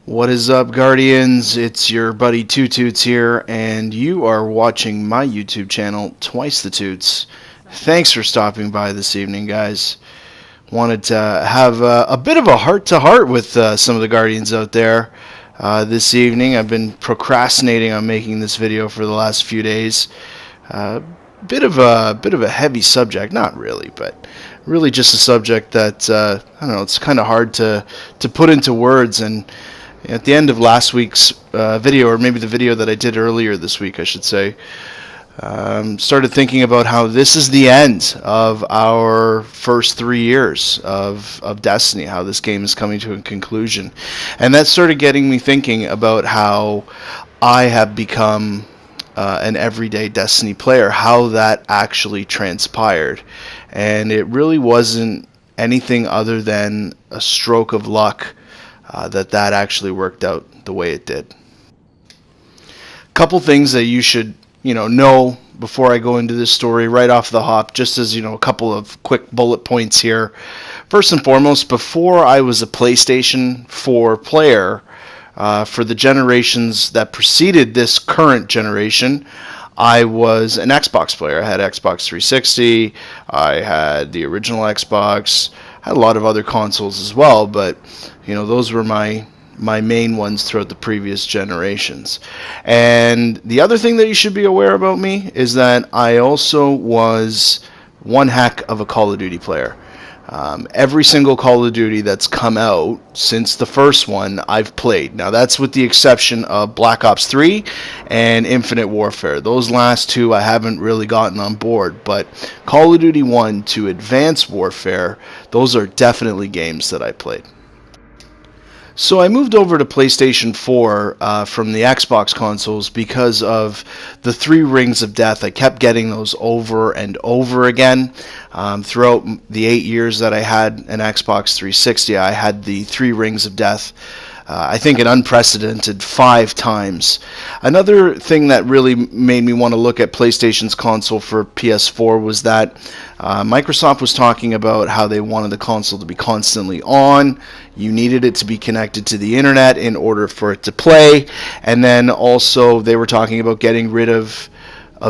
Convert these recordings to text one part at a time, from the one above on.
What is up, Guardians? It's your buddy Two Toots here, and you are watching my YouTube channel, Twice the Toots. Thanks for stopping by this evening, guys. Wanted to have a bit of a heart-to-heart with some of the Guardians out there this evening. I've been procrastinating on making this video for the last few days. Bit of a heavy subject, not really, but really just a subject that I don't know. It's kind of hard to put into words. And at the end of last week's video, or maybe the video that I did earlier this week, I should say, started thinking about how this is the end of our first 3 years of Destiny, how this game is coming to a conclusion. And that started getting me thinking about how I have become an everyday Destiny player, how that actually transpired. And it really wasn't anything other than a stroke of luck that actually worked out the way it did. Couple things that you should know before I go into this story right off the hop, just as a couple of quick bullet points here. First and foremost, before I was a PlayStation 4 player, for the generations that preceded this current generation, I was an Xbox player. I had Xbox 360, I had the original Xbox, I had a lot of other consoles as well, but those were my main ones throughout the previous generations. And the other thing that you should be aware about me is that I also was one heck of a Call of Duty player. Every single Call of Duty that's come out since the first one, I've played. Now, that's with the exception of Black Ops 3 and Infinite Warfare. Those last two I haven't really gotten on board, but Call of Duty 1 to Advanced Warfare, those are definitely games that I played. So I moved over to PlayStation 4 from the Xbox consoles because of the 3 Rings of Death. I kept getting those over and over again. Throughout the 8 years that I had an Xbox 360, I had the 3 Rings of Death. I think an unprecedented 5 times. Another thing that really made me want to look at PlayStation's console for PS4 was that Microsoft was talking about how they wanted the console to be constantly on. You needed it to be connected to the internet in order for it to play. And then also they were talking about getting rid of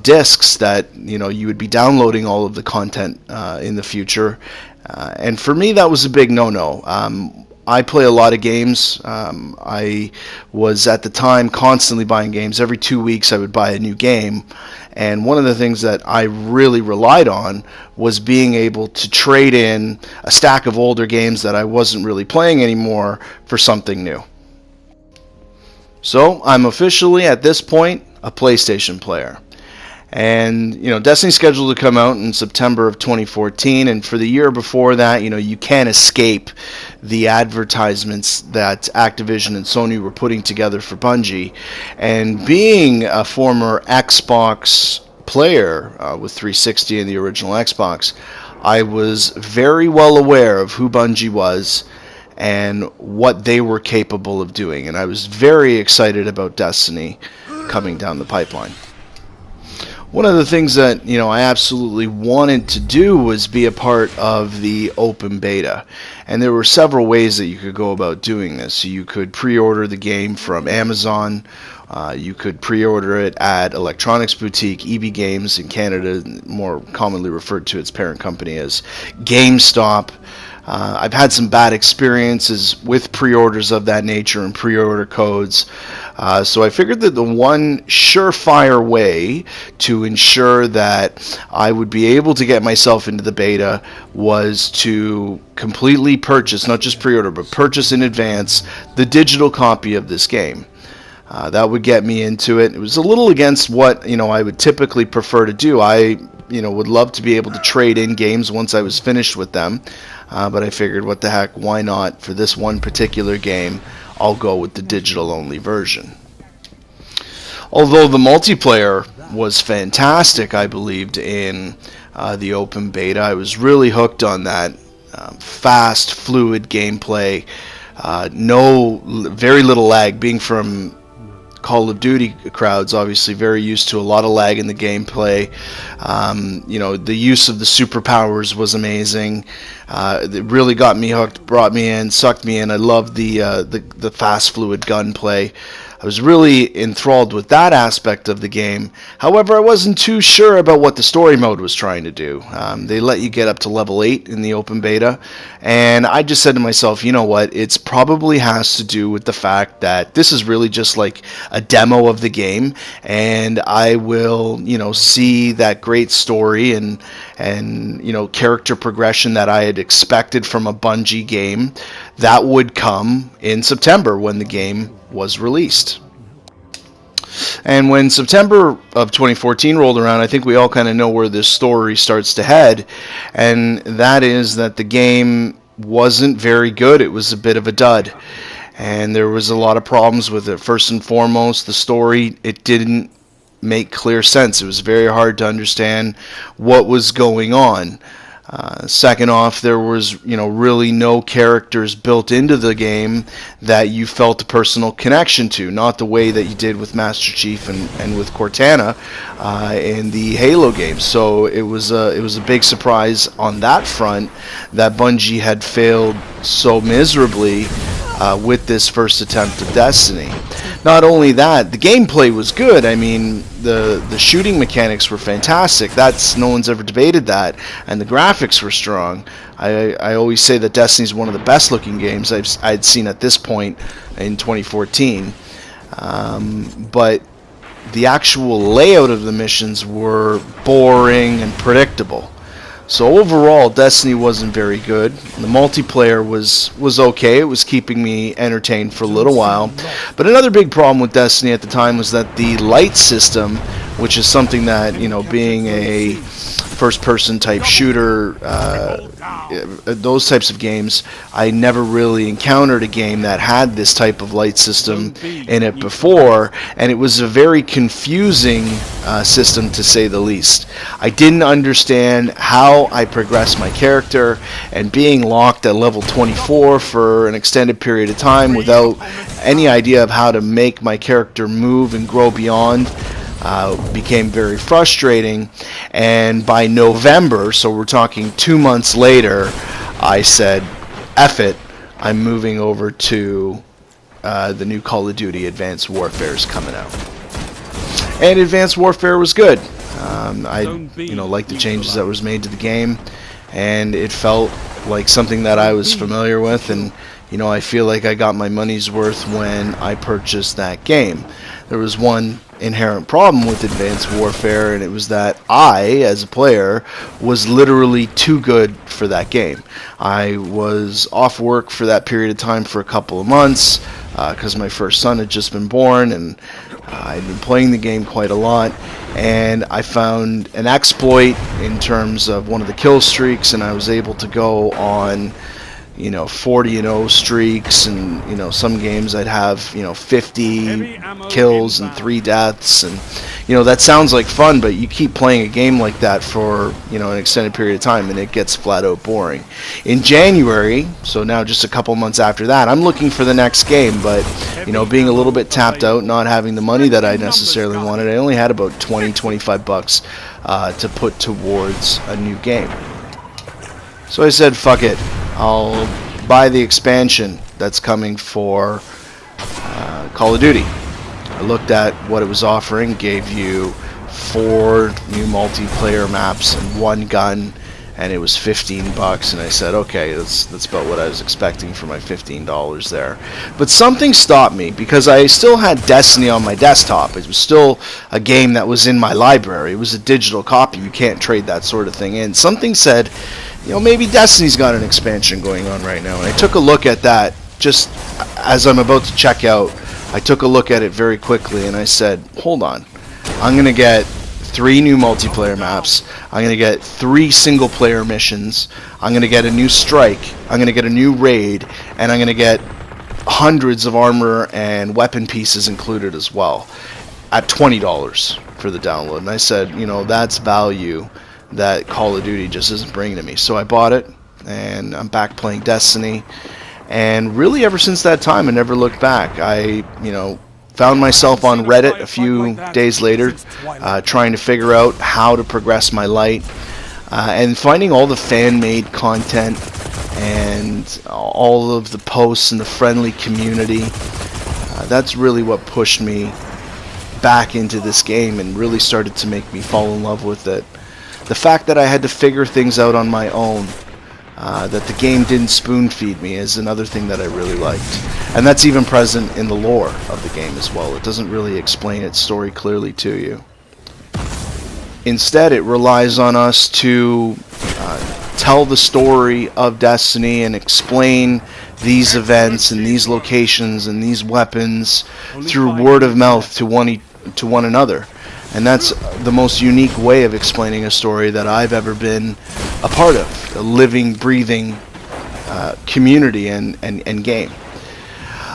discs, that you would be downloading all of the content in the future. And for me, that was a big no-no. I play a lot of games. I was at the time constantly buying games. Every 2 weeks I would buy a new game. And one of the things that I really relied on was being able to trade in a stack of older games that I wasn't really playing anymore for something new. So I'm officially, at this point, a PlayStation player. And Destiny's scheduled to come out in September of 2014, and for the year before that, you can't escape the advertisements that Activision and Sony were putting together for Bungie. And being a former Xbox player with 360 and the original Xbox, I was very well aware of who Bungie was and what they were capable of doing, and I was very excited about Destiny coming down the pipeline. One of the things that I absolutely wanted to do was be a part of the open beta, and there were several ways that you could go about doing this. You could pre-order the game from Amazon, you could pre-order it at Electronics Boutique, EB Games in Canada, more commonly referred to its parent company as GameStop. I've had some bad experiences with pre-orders of that nature and pre-order codes. So I figured that the one surefire way to ensure that I would be able to get myself into the beta was to completely purchase, not just pre-order, but purchase in advance the digital copy of this game. That would get me into it. It was a little against what I would typically prefer to do. I would love to be able to trade in games once I was finished with them, but I figured, what the heck, why not? For this one particular game, I'll go with the digital-only version. Although the multiplayer was fantastic, I believed in the open beta. I was really hooked on that fast, fluid gameplay. Very little lag. Being from Call of Duty crowd's obviously very used to a lot of lag in the gameplay. The use of the superpowers was amazing. It really got me hooked, brought me in, sucked me in. I loved the fast, fluid gunplay. I was really enthralled with that aspect of the game. However, I wasn't too sure about what the story mode was trying to do. They let you get up to level 8 in the open beta, and I just said to myself, you know what, it's probably has to do with the fact that this is really just like a demo of the game, and I will, see that great story and character progression that I had expected from a Bungie game that would come in September when the game was released. And when September of 2014 rolled around, I think we all kind of know where this story starts to head, and that is that the game wasn't very good. It was a bit of a dud, and there was a lot of problems with it. First and foremost, the story, it didn't make clear sense. It was very hard to understand what was going on. Second off, there was really no characters built into the game that you felt a personal connection to, not the way that you did with Master Chief and with Cortana in the Halo games. So it was a big surprise on that front that Bungie had failed so miserably with this first attempt of Destiny. Not only that, the gameplay was good. I mean, the shooting mechanics were fantastic. No one's ever debated that, and the graphics were strong. I always say that Destiny is one of the best looking games I'd seen at this point in 2014. But the actual layout of the missions were boring and predictable. So overall, Destiny wasn't very good. The multiplayer was okay. It was keeping me entertained for a little while. But another big problem with Destiny at the time was that the light system, which is something that, being a first-person type shooter, those types of games, I never really encountered a game that had this type of light system in it before, and it was a very confusing system, to say the least. I didn't understand how I progressed my character, and being locked at level 24 for an extended period of time without any idea of how to make my character move and grow beyond became very frustrating. And by November, so we're talking 2 months later, I said, F it, I'm moving over to the new Call of Duty Advanced Warfare is coming out. And Advanced Warfare was good. I liked the changes that was made to the game, and it felt like something that I was familiar with, and I feel like I got my money's worth when I purchased that game. There was one inherent problem with Advanced Warfare, and it was that I, as a player, was literally too good for that game. I was off work for that period of time for a couple of months because my first son had just been born, and I'd been playing the game quite a lot, and I found an exploit in terms of one of the kill streaks, and I was able to go on 40-0 streaks, and some games I'd have 50 kills and 3 deaths, and that sounds like fun, but you keep playing a game like that for an extended period of time and it gets flat out boring. In January, so now just a couple months after that, I'm looking for the next game, but being a little bit tapped out, not having the money that I necessarily wanted, I only had about $20-25 to put towards a new game. So I said, fuck it, I'll buy the expansion that's coming for Call of Duty. I looked at what it was offering, gave you 4 new multiplayer maps and 1 gun, and it was $15, and I said, okay, that's about what I was expecting for my $15 there. But something stopped me, because I still had Destiny on my desktop. It was still a game that was in my library. It was a digital copy. You can't trade that sort of thing in. Something said, maybe Destiny's got an expansion going on right now. And I took a look at that just as I'm about to check out. I took a look at it very quickly, and I said, hold on. I'm going to get 3 new multiplayer maps. I'm going to get 3 single-player missions. I'm going to get a new strike. I'm going to get a new raid. And I'm going to get hundreds of armor and weapon pieces included as well at $20 for the download. And I said, that's value that Call of Duty just isn't bringing to me. So I bought it, and I'm back playing Destiny. And really, ever since that time, I never looked back. I, found myself on Reddit a few days later, trying to figure out how to progress my light, and finding all the fan-made content and all of the posts in the friendly community. That's really what pushed me back into this game and really started to make me fall in love with it. The fact that I had to figure things out on my own, that the game didn't spoon feed me, is another thing that I really liked. And that's even present in the lore of the game as well. It doesn't really explain its story clearly to you. Instead, it relies on us to tell the story of Destiny and explain these events and these locations and these weapons through word of mouth to one another. And that's the most unique way of explaining a story that I've ever been a part of, a living, breathing community and game.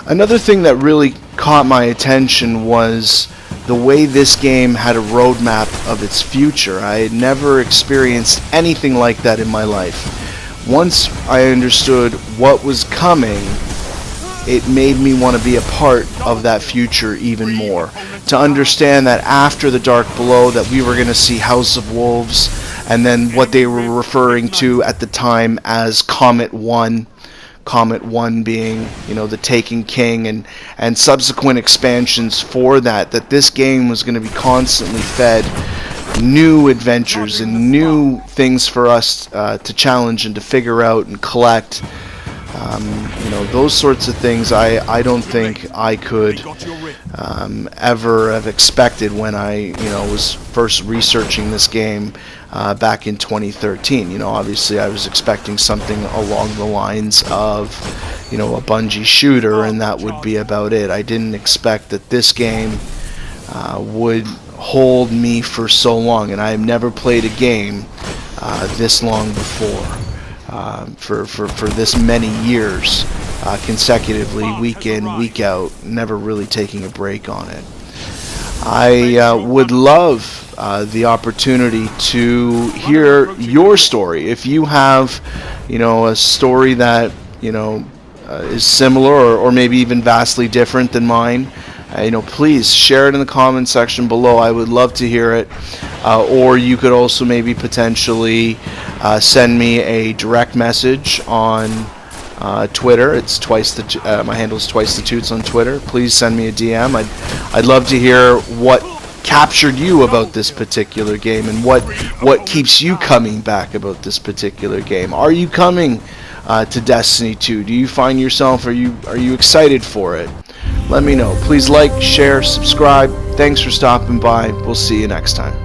Another thing that really caught my attention was the way this game had a roadmap of its future. I had never experienced anything like that in my life. Once I understood what was coming, it made me want to be a part of that future even more. To understand that after the Dark Below that we were going to see House of Wolves, and then what they were referring to at the time as Comet 1. Comet 1 being, the Taken King, and subsequent expansions for that this game was going to be constantly fed new adventures and new things for us to challenge and to figure out and collect. Those sorts of things I don't think I could ever have expected when I was first researching this game back in 2013. Obviously I was expecting something along the lines of a Bungie shooter, and that would be about it. I didn't expect that this game would hold me for so long, and I have never played a game this long before. For this many years consecutively, week in, week out, never really taking a break on it. I would love the opportunity to hear your story. If you have, a story that, is similar or maybe even vastly different than mine, please share it in the comment section below. I would love to hear it. Or you could also maybe potentially send me a direct message on Twitter. It's my handle is Twice the Toots on Twitter. Please send me a DM. I'd love to hear what captured you about this particular game and what keeps you coming back about this particular game. Are you coming to Destiny 2? Do you find yourself? Are you excited for it? Let me know. Please like, share, subscribe. Thanks for stopping by. We'll see you next time.